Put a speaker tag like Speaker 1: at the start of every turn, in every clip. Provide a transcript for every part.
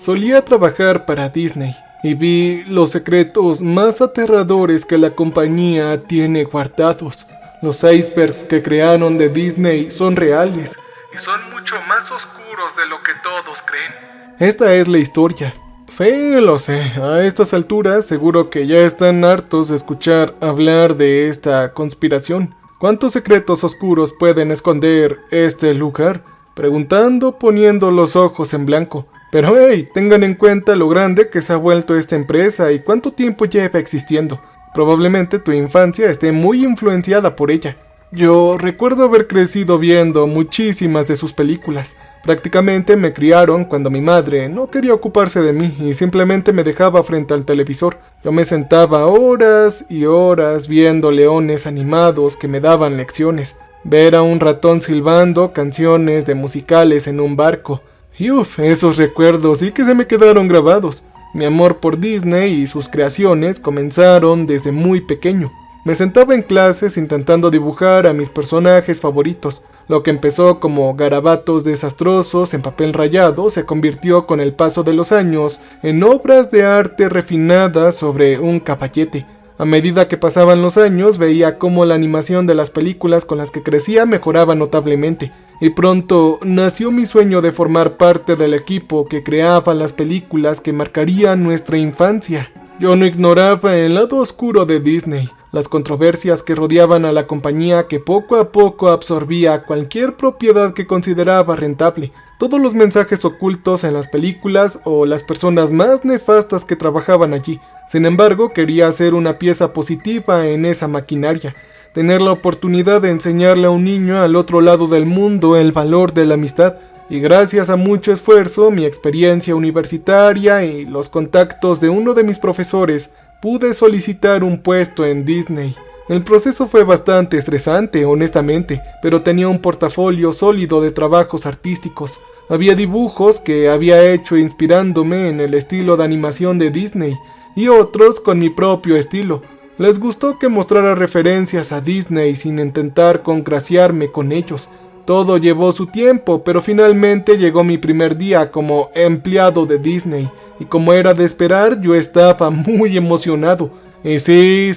Speaker 1: Solía trabajar para Disney y vi los secretos más aterradores que la compañía tiene guardados. Los icebergs que crearon de Disney son reales y son mucho más oscuros de lo que todos creen. Esta es la historia. Sí, lo sé. A estas alturas seguro que ya están hartos de escuchar hablar de esta conspiración. ¿Cuántos secretos oscuros pueden esconder este lugar? Preguntando, poniendo los ojos en blanco. Pero hey, tengan en cuenta lo grande que se ha vuelto esta empresa y cuánto tiempo lleva existiendo. Probablemente tu infancia esté muy influenciada por ella. Yo recuerdo haber crecido viendo muchísimas de sus películas. Prácticamente me criaron cuando mi madre no quería ocuparse de mí y simplemente me dejaba frente al televisor. Yo me sentaba horas y horas viendo leones animados que me daban lecciones. Ver a un ratón silbando canciones de musicales en un barco. Y esos recuerdos sí que se me quedaron grabados. Mi amor por Disney y sus creaciones comenzaron desde muy pequeño. Me sentaba en clases intentando dibujar a mis personajes favoritos. Lo que empezó como garabatos desastrosos en papel rayado se convirtió con el paso de los años en obras de arte refinadas sobre un caballete. A medida que pasaban los años veía cómo la animación de las películas con las que crecía mejoraba notablemente, y pronto nació mi sueño de formar parte del equipo que creaba las películas que marcarían nuestra infancia. Yo no ignoraba el lado oscuro de Disney, las controversias que rodeaban a la compañía que poco a poco absorbía cualquier propiedad que consideraba rentable, todos los mensajes ocultos en las películas o las personas más nefastas que trabajaban allí. Sin embargo, quería ser una pieza positiva en esa maquinaria, tener la oportunidad de enseñarle a un niño al otro lado del mundo el valor de la amistad. Y gracias a mucho esfuerzo, mi experiencia universitaria y los contactos de uno de mis profesores, pude solicitar un puesto en Disney. El proceso fue bastante estresante, honestamente, pero tenía un portafolio sólido de trabajos artísticos. Había dibujos que había hecho inspirándome en el estilo de animación de Disney, y otros con mi propio estilo. Les gustó que mostrara referencias a Disney sin intentar congraciarme con ellos. Todo llevó su tiempo, pero finalmente llegó mi primer día como empleado de Disney, y como era de esperar, yo estaba muy emocionado. Y sí,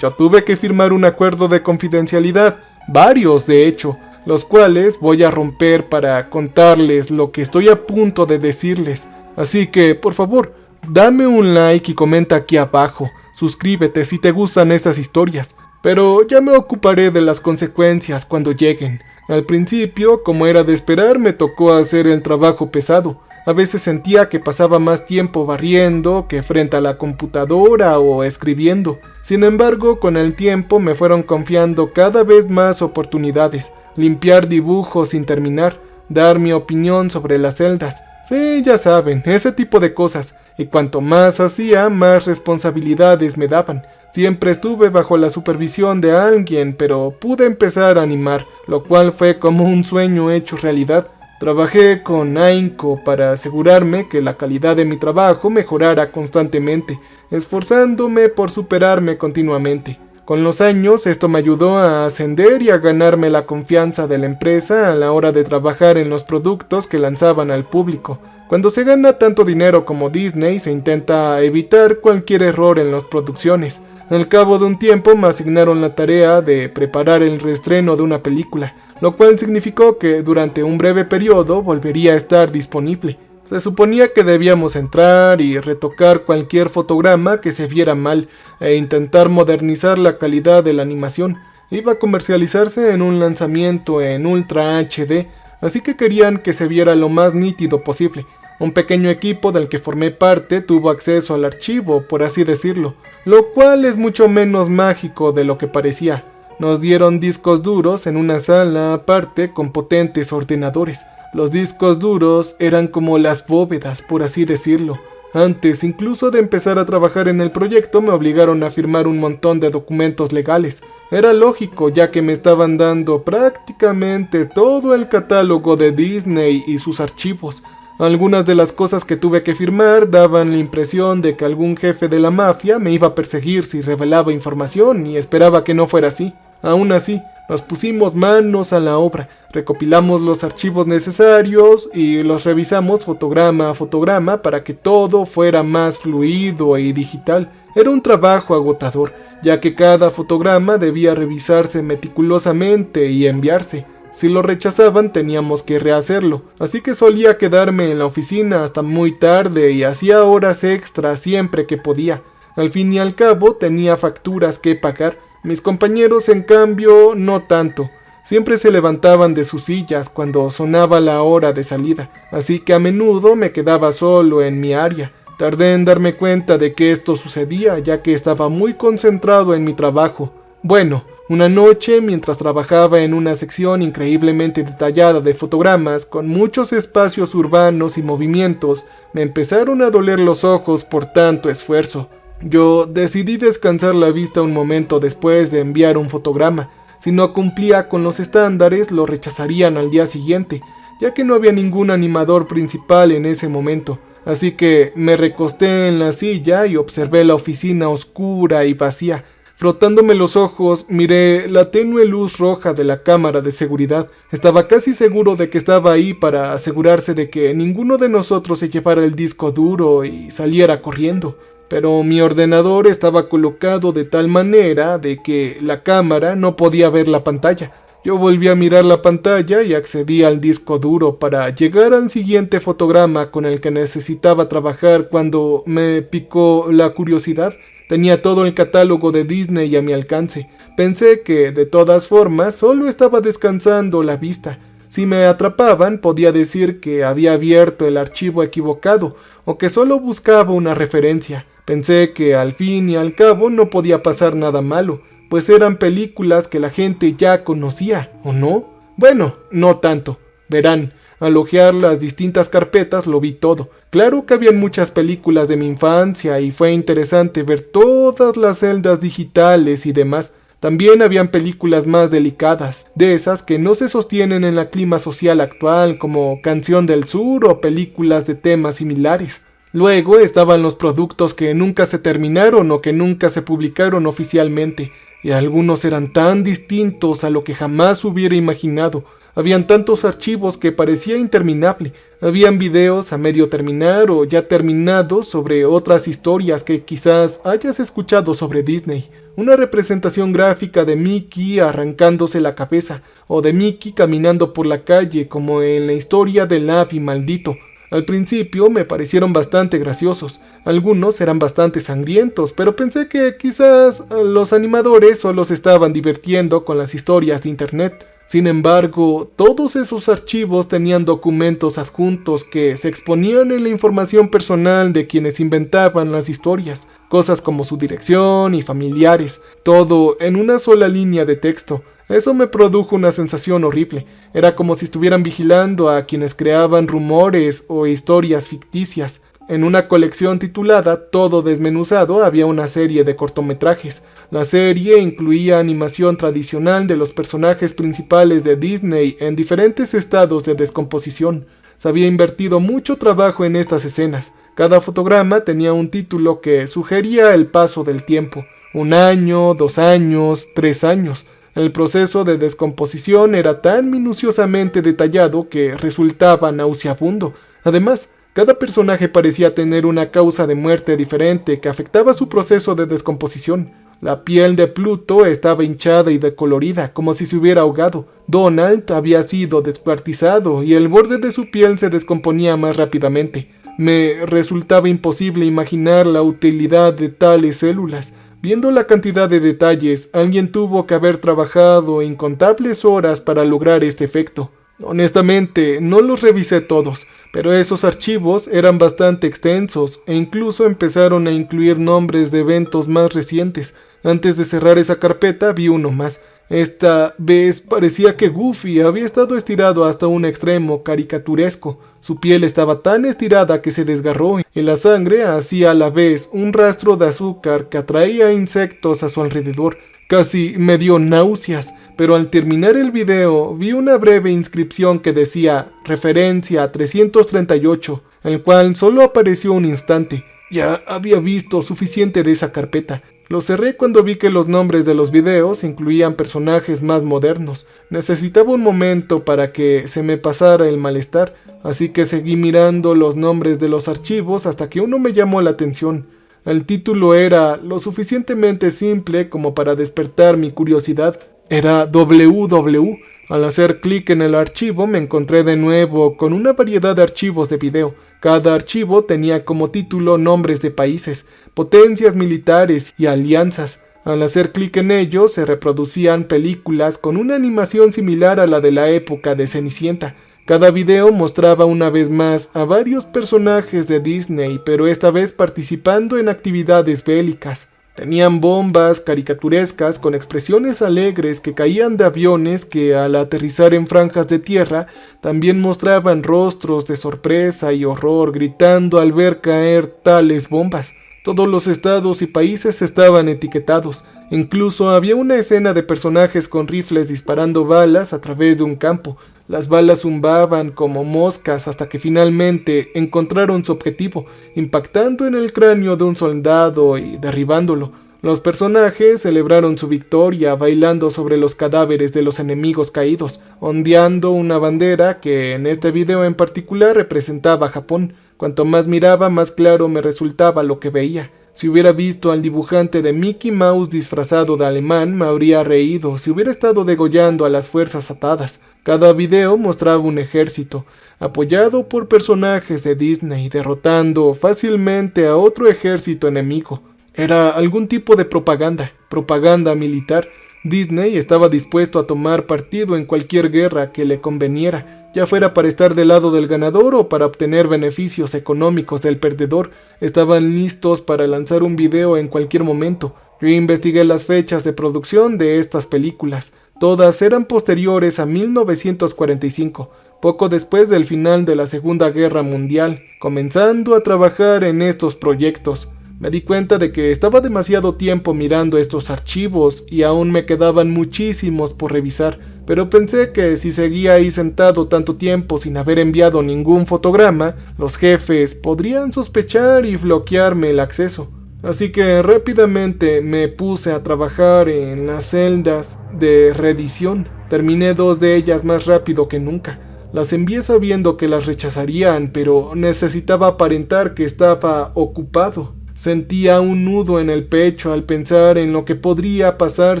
Speaker 1: yo tuve que firmar un acuerdo de confidencialidad, varios de hecho, los cuales voy a romper para contarles lo que estoy a punto de decirles. Así que, por favor, dame un like y comenta aquí abajo, suscríbete si te gustan estas historias, pero ya me ocuparé de las consecuencias cuando lleguen. Al principio, como era de esperar, me tocó hacer el trabajo pesado. A veces sentía que pasaba más tiempo barriendo que frente a la computadora o escribiendo. Sin embargo, con el tiempo me fueron confiando cada vez más oportunidades. Limpiar dibujos sin terminar, dar mi opinión sobre las celdas. Sí, ya saben, ese tipo de cosas. Y cuanto más hacía, más responsabilidades me daban. Siempre estuve bajo la supervisión de alguien, pero pude empezar a animar, lo cual fue como un sueño hecho realidad. Trabajé con ahínco para asegurarme que la calidad de mi trabajo mejorara constantemente, esforzándome por superarme continuamente. Con los años esto me ayudó a ascender y a ganarme la confianza de la empresa a la hora de trabajar en los productos que lanzaban al público. Cuando se gana tanto dinero como Disney, se intenta evitar cualquier error en las producciones. Al cabo de un tiempo me asignaron la tarea de preparar el reestreno de una película, lo cual significó que durante un breve periodo volvería a estar disponible. Se suponía que debíamos entrar y retocar cualquier fotograma que se viera mal e intentar modernizar la calidad de la animación. Iba a comercializarse en un lanzamiento en Ultra HD, así que querían que se viera lo más nítido posible. Un pequeño equipo del que formé parte tuvo acceso al archivo, por así decirlo, lo cual es mucho menos mágico de lo que parecía. Nos dieron discos duros en una sala aparte con potentes ordenadores. Los discos duros eran como las bóvedas, por así decirlo. Antes incluso de empezar a trabajar en el proyecto me obligaron a firmar un montón de documentos legales. Era lógico, ya que me estaban dando prácticamente todo el catálogo de Disney y sus archivos. Algunas de las cosas que tuve que firmar daban la impresión de que algún jefe de la mafia me iba a perseguir si revelaba información, y esperaba que no fuera así. Aún así, Nos pusimos manos a la obra, recopilamos los archivos necesarios y los revisamos fotograma a fotograma para que todo fuera más fluido y digital. Era un trabajo agotador, ya que cada fotograma debía revisarse meticulosamente y enviarse. Si lo rechazaban teníamos que rehacerlo, así que solía quedarme en la oficina hasta muy tarde y hacía horas extras siempre que podía. Al fin y al cabo tenía facturas que pagar. Mis compañeros, en cambio, no tanto. Siempre se levantaban de sus sillas cuando sonaba la hora de salida, así que a menudo me quedaba solo en mi área. Tardé en darme cuenta de que esto sucedía, ya que estaba muy concentrado en mi trabajo. Bueno, una noche, mientras trabajaba en una sección increíblemente detallada de fotogramas, con muchos espacios urbanos y movimientos, me empezaron a doler los ojos por tanto esfuerzo. Yo decidí descansar la vista un momento después de enviar un fotograma. Si no cumplía con los estándares, lo rechazarían al día siguiente, ya que no había ningún animador principal en ese momento. Así que me recosté en la silla y observé la oficina oscura y vacía. Frotándome los ojos, miré la tenue luz roja de la cámara de seguridad. Estaba casi seguro de que estaba ahí para asegurarse de que ninguno de nosotros se llevara el disco duro y saliera corriendo. Pero mi ordenador estaba colocado de tal manera de que la cámara no podía ver la pantalla. Yo volví a mirar la pantalla y accedí al disco duro para llegar al siguiente fotograma con el que necesitaba trabajar cuando me picó la curiosidad. Tenía todo el catálogo de Disney a mi alcance. Pensé que, de todas formas, solo estaba descansando la vista. Si me atrapaban, podía decir que había abierto el archivo equivocado o que solo buscaba una referencia. Pensé que al fin y al cabo no podía pasar nada malo, pues eran películas que la gente ya conocía, ¿o no? Bueno, no tanto. Verán, al hojear las distintas carpetas lo vi todo. Claro que habían muchas películas de mi infancia y fue interesante ver todas las celdas digitales y demás. También habían películas más delicadas, de esas que no se sostienen en el clima social actual, como Canción del Sur o películas de temas similares. Luego estaban los productos que nunca se terminaron o que nunca se publicaron oficialmente, y algunos eran tan distintos a lo que jamás hubiera imaginado. Habían tantos archivos que parecía interminable. Habían videos a medio terminar o ya terminados sobre otras historias que quizás hayas escuchado sobre Disney. Una representación gráfica de Mickey arrancándose la cabeza, o de Mickey caminando por la calle como en la historia del Ave maldito. Al principio me parecieron bastante graciosos, algunos eran bastante sangrientos, pero pensé que quizás los animadores solo se estaban divirtiendo con las historias de internet. Sin embargo, todos esos archivos tenían documentos adjuntos que se exponían en la información personal de quienes inventaban las historias, cosas como su dirección y familiares, todo en una sola línea de texto. Eso me produjo una sensación horrible. Era como si estuvieran vigilando a quienes creaban rumores o historias ficticias. En una colección titulada Todo Desmenuzado había una serie de cortometrajes. La serie incluía animación tradicional de los personajes principales de Disney en diferentes estados de descomposición. Se había invertido mucho trabajo en estas escenas. Cada fotograma tenía un título que sugería el paso del tiempo. 1 año, 2 años, 3 años. El proceso de descomposición era tan minuciosamente detallado que resultaba nauseabundo. Además, cada personaje parecía tener una causa de muerte diferente que afectaba su proceso de descomposición. La piel de Pluto estaba hinchada y decolorida, como si se hubiera ahogado. Donald había sido descuartizado y el borde de su piel se descomponía más rápidamente. Me resultaba imposible imaginar la utilidad de tales células. Viendo la cantidad de detalles, alguien tuvo que haber trabajado incontables horas para lograr este efecto. Honestamente, no los revisé todos, pero esos archivos eran bastante extensos e incluso empezaron a incluir nombres de eventos más recientes. Antes de cerrar esa carpeta vi uno más. Esta vez parecía que Goofy había estado estirado hasta un extremo caricaturesco. Su piel estaba tan estirada que se desgarró y la sangre hacía a la vez un rastro de azúcar que atraía insectos a su alrededor. Casi me dio náuseas, pero al terminar el video vi una breve inscripción que decía referencia a 338, el cual solo apareció un instante. Ya había visto suficiente de esa carpeta. Lo cerré cuando vi que los nombres de los videos incluían personajes más modernos. Necesitaba un momento para que se me pasara el malestar, así que seguí mirando los nombres de los archivos hasta que uno me llamó la atención. El título era lo suficientemente simple como para despertar mi curiosidad. Era WW. Al hacer clic en el archivo me encontré de nuevo con una variedad de archivos de video. Cada archivo tenía como título nombres de países, potencias militares y alianzas. Al hacer clic en ellos se reproducían películas con una animación similar a la de la época de Cenicienta. Cada video mostraba una vez más a varios personajes de Disney, pero esta vez participando en actividades bélicas. Tenían bombas caricaturescas con expresiones alegres que caían de aviones que al aterrizar en franjas de tierra también mostraban rostros de sorpresa y horror gritando al ver caer tales bombas. Todos los estados y países estaban etiquetados. Incluso había una escena de personajes con rifles disparando balas a través de un campo. Las balas zumbaban como moscas hasta que finalmente encontraron su objetivo, impactando en el cráneo de un soldado y derribándolo. Los personajes celebraron su victoria bailando sobre los cadáveres de los enemigos caídos, ondeando una bandera que en este video en particular representaba a Japón. Cuanto más miraba, más claro me resultaba lo que veía. Si hubiera visto al dibujante de Mickey Mouse disfrazado de alemán, me habría reído si hubiera estado degollando a las fuerzas atadas. Cada video mostraba un ejército, apoyado por personajes de Disney, derrotando fácilmente a otro ejército enemigo. Era algún tipo de propaganda militar. Disney estaba dispuesto a tomar partido en cualquier guerra que le conveniera, ya fuera para estar del lado del ganador o para obtener beneficios económicos del perdedor. Estaban listos para lanzar un video en cualquier momento. Yo investigué las fechas de producción de estas películas. Todas eran posteriores a 1945, poco después del final de la Segunda Guerra Mundial. Comenzando a trabajar en estos proyectos, me di cuenta de que estaba demasiado tiempo mirando estos archivos y aún me quedaban muchísimos por revisar, pero pensé que si seguía ahí sentado tanto tiempo sin haber enviado ningún fotograma, los jefes podrían sospechar y bloquearme el acceso. Así que rápidamente me puse a trabajar en las celdas de reedición. Terminé 2 de ellas más rápido que nunca. Las envié sabiendo que las rechazarían, pero necesitaba aparentar que estaba ocupado. Sentía un nudo en el pecho al pensar en lo que podría pasar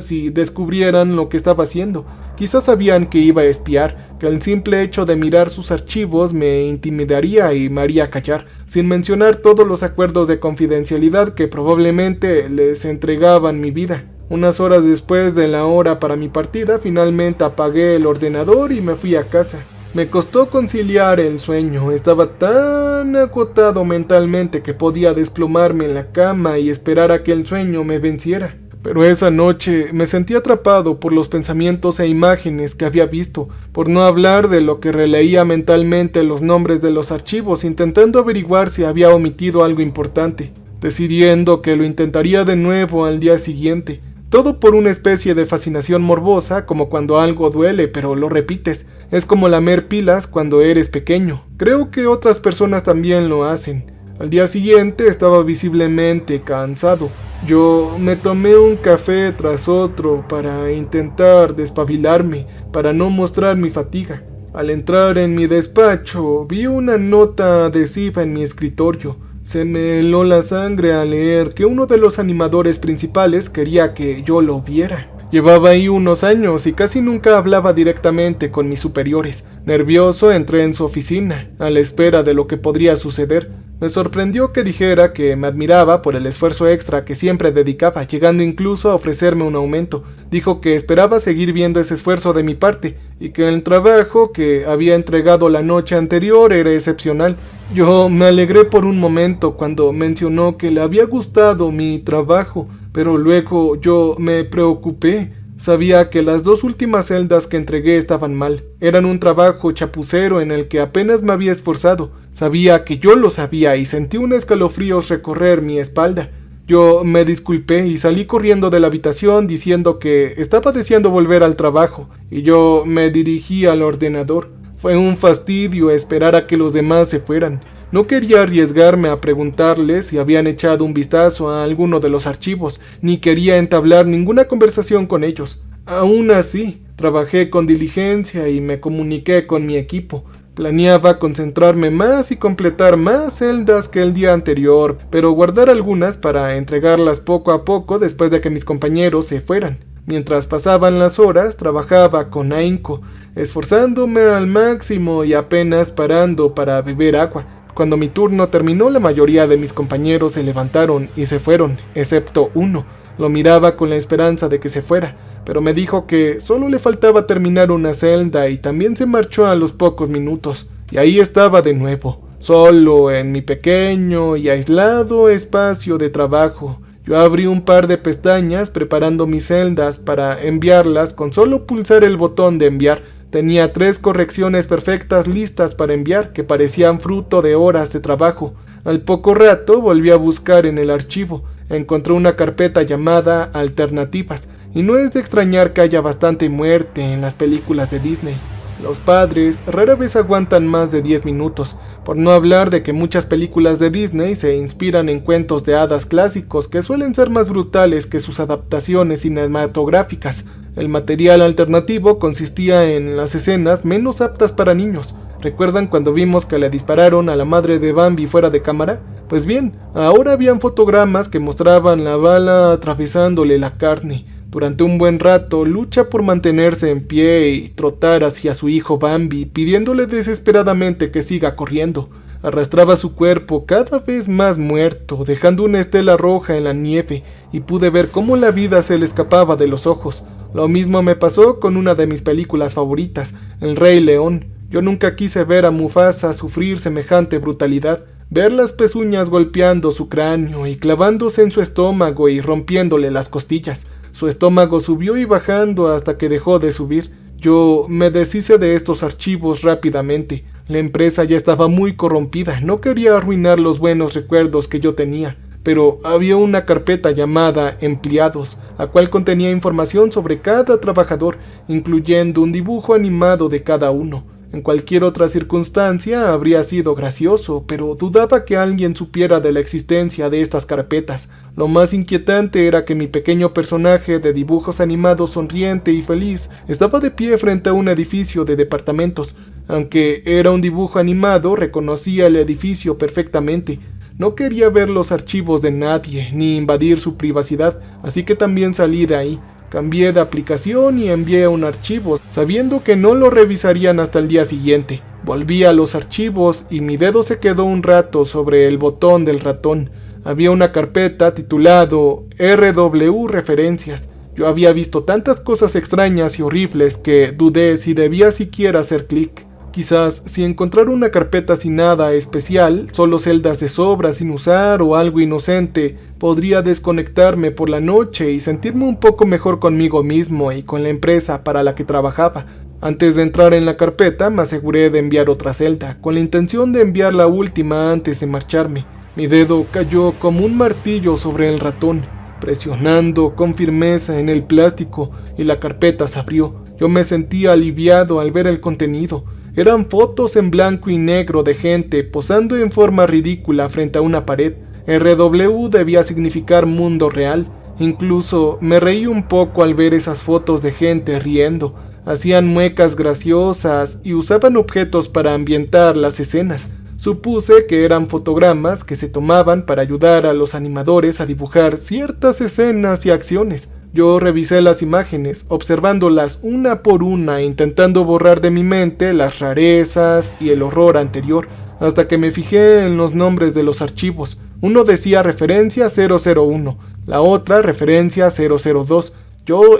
Speaker 1: si descubrieran lo que estaba haciendo. Quizás sabían que iba a espiar, que el simple hecho de mirar sus archivos me intimidaría y me haría callar, sin mencionar todos los acuerdos de confidencialidad que probablemente les entregaban mi vida. Unas horas después de la hora para mi partida, finalmente apagué el ordenador y me fui a casa. Me costó conciliar el sueño, estaba tan agotado mentalmente que podía desplomarme en la cama y esperar a que el sueño me venciera. Pero esa noche me sentí atrapado por los pensamientos e imágenes que había visto, por no hablar de lo que releía mentalmente los nombres de los archivos, intentando averiguar si había omitido algo importante, decidiendo que lo intentaría de nuevo al día siguiente. Todo por una especie de fascinación morbosa, como cuando algo duele pero lo repites. Es como lamer pilas cuando eres pequeño. Creo que otras personas también lo hacen. Al día siguiente estaba visiblemente cansado. Yo me tomé un café tras otro para intentar despabilarme, para no mostrar mi fatiga. Al entrar en mi despacho, vi una nota adhesiva en mi escritorio. Se me heló la sangre al leer que uno de los animadores principales quería que yo lo viera. Llevaba ahí unos años y casi nunca hablaba directamente con mis superiores. Nervioso entré en su oficina, a la espera de lo que podría suceder. Me sorprendió que dijera que me admiraba por el esfuerzo extra que siempre dedicaba, llegando incluso a ofrecerme un aumento. Dijo que esperaba seguir viendo ese esfuerzo de mi parte y que el trabajo que había entregado la noche anterior era excepcional. Yo me alegré por un momento cuando mencionó que le había gustado mi trabajo, pero luego yo me preocupé. Sabía que las 2 últimas celdas que entregué estaban mal. Eran un trabajo chapucero en el que apenas me había esforzado. Sabía que yo lo sabía y sentí un escalofrío recorrer mi espalda. Yo me disculpé y salí corriendo de la habitación diciendo que estaba deseando volver al trabajo, y yo me dirigí al ordenador. Fue un fastidio esperar a que los demás se fueran. No quería arriesgarme a preguntarles si habían echado un vistazo a alguno de los archivos, ni quería entablar ninguna conversación con ellos. Aún así, trabajé con diligencia y me comuniqué con mi equipo. Planeaba concentrarme más y completar más celdas que el día anterior, pero guardar algunas para entregarlas poco a poco después de que mis compañeros se fueran. Mientras pasaban las horas, trabajaba con ahínco, esforzándome al máximo y apenas parando para beber agua. Cuando mi turno terminó, la mayoría de mis compañeros se levantaron y se fueron, excepto uno. Lo miraba con la esperanza de que se fuera, pero me dijo que solo le faltaba terminar una celda y también se marchó a los pocos minutos. Y ahí estaba de nuevo, solo en mi pequeño y aislado espacio de trabajo. Yo abrí un par de pestañas preparando mis celdas para enviarlas con solo pulsar el botón de enviar. Tenía 3 correcciones perfectas listas para enviar que parecían fruto de horas de trabajo. Al poco rato volví a buscar en el archivo. Encontré una carpeta llamada Alternativas, y no es de extrañar que haya bastante muerte en las películas de Disney. Los padres rara vez aguantan más de 10 minutos, por no hablar de que muchas películas de Disney se inspiran en cuentos de hadas clásicos que suelen ser más brutales que sus adaptaciones cinematográficas. El material alternativo consistía en las escenas menos aptas para niños. ¿Recuerdan cuando vimos que le dispararon a la madre de Bambi fuera de cámara? Pues bien, ahora habían fotogramas que mostraban la bala atravesándole la carne. Durante un buen rato lucha por mantenerse en pie y trotar hacia su hijo Bambi, pidiéndole desesperadamente que siga corriendo. Arrastraba su cuerpo cada vez más muerto, dejando una estela roja en la nieve, y pude ver cómo la vida se le escapaba de los ojos. Lo mismo me pasó con una de mis películas favoritas, El Rey León. Yo nunca quise ver a Mufasa sufrir semejante brutalidad. Ver las pezuñas golpeando su cráneo y clavándose en su estómago y rompiéndole las costillas. Su estómago subió y bajando hasta que dejó de subir. Yo me deshice de estos archivos rápidamente. La empresa ya estaba muy corrompida, no quería arruinar los buenos recuerdos que yo tenía. Pero había una carpeta llamada Empleados, la cual contenía información sobre cada trabajador, incluyendo un dibujo animado de cada uno. En cualquier otra circunstancia habría sido gracioso, pero dudaba que alguien supiera de la existencia de estas carpetas. Lo más inquietante era que mi pequeño personaje de dibujos animados sonriente y feliz estaba de pie frente a un edificio de departamentos. Aunque era un dibujo animado, reconocía el edificio perfectamente. No quería ver los archivos de nadie, ni invadir su privacidad, así que también salí de ahí. Cambié de aplicación y envié un archivo, sabiendo que no lo revisarían hasta el día siguiente. Volví a los archivos y mi dedo se quedó un rato sobre el botón del ratón. Había una carpeta titulado RW Referencias. Yo había visto tantas cosas extrañas y horribles que dudé si debía siquiera hacer clic. Quizás si encontrar una carpeta sin nada especial, solo celdas de sobra sin usar o algo inocente, podría desconectarme por la noche y sentirme un poco mejor conmigo mismo y con la empresa para la que trabajaba. Antes de entrar en la carpeta me aseguré de enviar otra celda, con la intención de enviar la última antes de marcharme. Mi dedo cayó como un martillo sobre el ratón, presionando con firmeza en el plástico, y la carpeta se abrió. Yo me sentía aliviado al ver el contenido. Eran fotos en blanco y negro de gente posando en forma ridícula frente a una pared. RW debía significar mundo real. Incluso me reí un poco al ver esas fotos de gente riendo. Hacían muecas graciosas y usaban objetos para ambientar las escenas. Supuse que eran fotogramas que se tomaban para ayudar a los animadores a dibujar ciertas escenas y acciones. Yo revisé las imágenes, observándolas una por una, intentando borrar de mi mente las rarezas y el horror anterior, hasta que me fijé en los nombres de los archivos. Uno decía referencia 001, la otra referencia 002.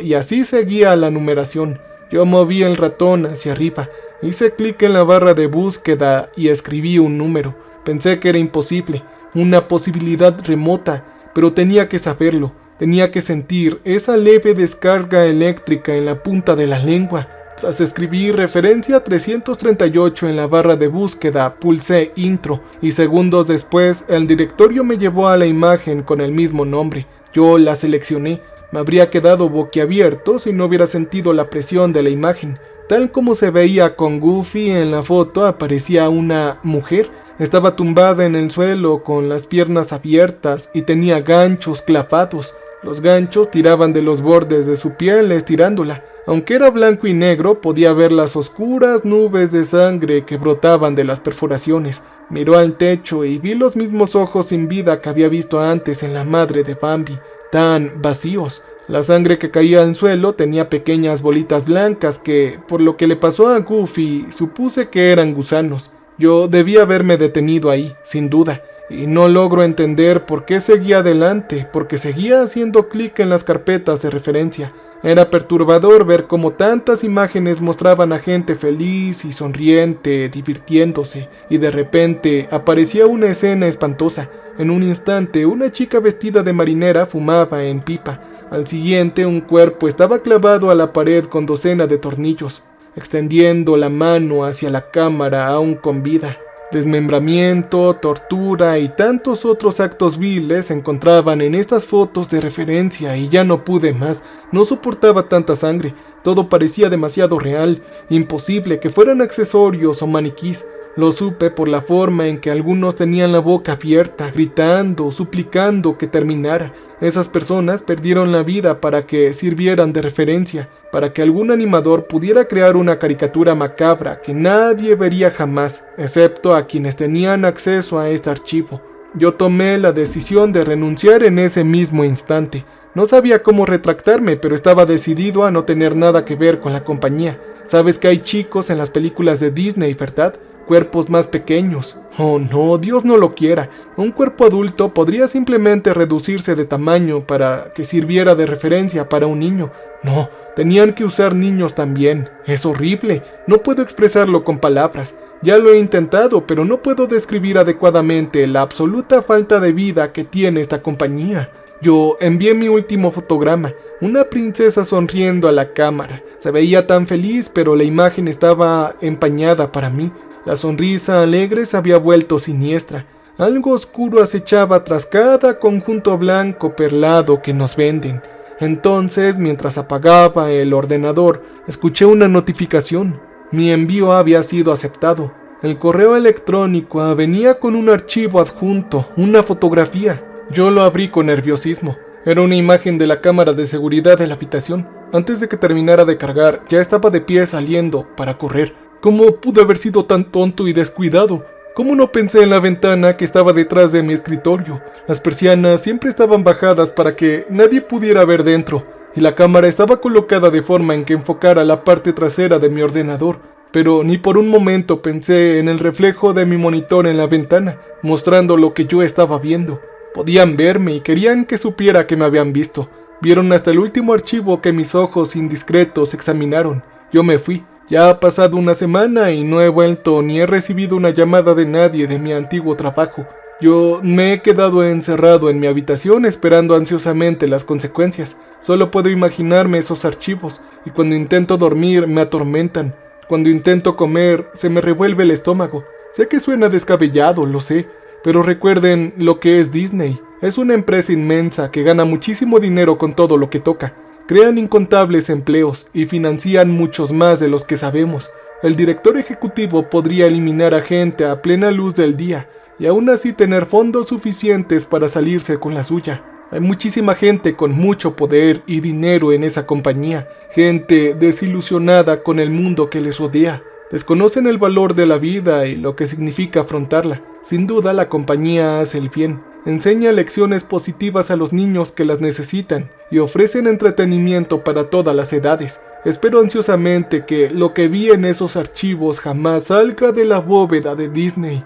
Speaker 1: Y así seguía la numeración. Yo moví el ratón hacia arriba, hice clic en la barra de búsqueda y escribí un número. Pensé que era imposible, una posibilidad remota, pero tenía que saberlo. Tenía que sentir esa leve descarga eléctrica en la punta de la lengua. Tras escribir referencia 338 en la barra de búsqueda, pulsé intro y segundos después el directorio me llevó a la imagen con el mismo nombre. Yo la seleccioné. Me habría quedado boquiabierto si no hubiera sentido la presión de la imagen. Tal como se veía con Goofy en la foto, aparecía una mujer. Estaba tumbada en el suelo con las piernas abiertas y tenía ganchos clavados. Los ganchos tiraban de los bordes de su piel estirándola. Aunque era blanco y negro, podía ver las oscuras nubes de sangre que brotaban de las perforaciones. Miró al techo y vi los mismos ojos sin vida que había visto antes en la madre de Bambi, tan vacíos. La sangre que caía al suelo tenía pequeñas bolitas blancas que, por lo que le pasó a Goofy, supuse que eran gusanos. Yo debía haberme detenido ahí, sin duda, y no logro entender por qué seguía adelante, porque seguía haciendo clic en las carpetas de referencia. Era perturbador ver cómo tantas imágenes mostraban a gente feliz y sonriente, divirtiéndose, y de repente aparecía una escena espantosa. En un instante, una chica vestida de marinera fumaba en pipa. Al siguiente, un cuerpo estaba clavado a la pared con docena de tornillos, extendiendo la mano hacia la cámara aún con vida. Desmembramiento, tortura y tantos otros actos viles se encontraban en estas fotos de referencia y ya no pude más. No soportaba tanta sangre. Todo parecía demasiado real. Imposible que fueran accesorios o maniquís. Lo supe por la forma en que algunos tenían la boca abierta, gritando, suplicando que terminara. Esas personas perdieron la vida para que sirvieran de referencia, para que algún animador pudiera crear una caricatura macabra que nadie vería jamás, excepto a quienes tenían acceso a este archivo. Yo tomé la decisión de renunciar en ese mismo instante. No sabía cómo retractarme, pero estaba decidido a no tener nada que ver con la compañía. Sabes que hay chicos en las películas de Disney, ¿verdad? Cuerpos más pequeños. Oh no, Dios no lo quiera. Un cuerpo adulto podría simplemente reducirse de tamaño para que sirviera de referencia para un niño. No, tenían que usar niños también. Es horrible. No puedo expresarlo con palabras. Ya lo he intentado, pero no puedo describir adecuadamente la absoluta falta de vida que tiene esta compañía. Yo envié mi último fotograma, una princesa sonriendo a la cámara. Se veía tan feliz, pero la imagen estaba empañada para mí. La sonrisa alegre se había vuelto siniestra. Algo oscuro acechaba tras cada conjunto blanco perlado que nos venden. Entonces, mientras apagaba el ordenador, escuché una notificación. Mi envío había sido aceptado. El correo electrónico venía con un archivo adjunto, una fotografía. Yo lo abrí con nerviosismo. Era una imagen de la cámara de seguridad de la habitación. Antes de que terminara de cargar, ya estaba de pie saliendo para correr. ¿Cómo pude haber sido tan tonto y descuidado? ¿Cómo no pensé en la ventana que estaba detrás de mi escritorio? Las persianas siempre estaban bajadas para que nadie pudiera ver dentro, y la cámara estaba colocada de forma en que enfocara la parte trasera de mi ordenador. Pero ni por un momento pensé en el reflejo de mi monitor en la ventana, mostrando lo que yo estaba viendo. Podían verme y querían que supiera que me habían visto. Vieron hasta el último archivo que mis ojos indiscretos examinaron. Yo me fui. Ya ha pasado una semana y no he vuelto ni he recibido una llamada de nadie de mi antiguo trabajo. Yo me he quedado encerrado en mi habitación esperando ansiosamente las consecuencias. Solo puedo imaginarme esos archivos, y cuando intento dormir me atormentan. Cuando intento comer se me revuelve el estómago. Sé que suena descabellado, lo sé, pero recuerden lo que es Disney. Es una empresa inmensa que gana muchísimo dinero con todo lo que toca. Crean incontables empleos y financian muchos más de los que sabemos. El director ejecutivo podría eliminar a gente a plena luz del día y aún así tener fondos suficientes para salirse con la suya. Hay muchísima gente con mucho poder y dinero en esa compañía, gente desilusionada con el mundo que les rodea. Desconocen el valor de la vida y lo que significa afrontarla. Sin duda la compañía hace el bien. Enseña lecciones positivas a los niños que las necesitan y ofrecen entretenimiento para todas las edades. Espero ansiosamente que lo que vi en esos archivos jamás salga de la bóveda de Disney.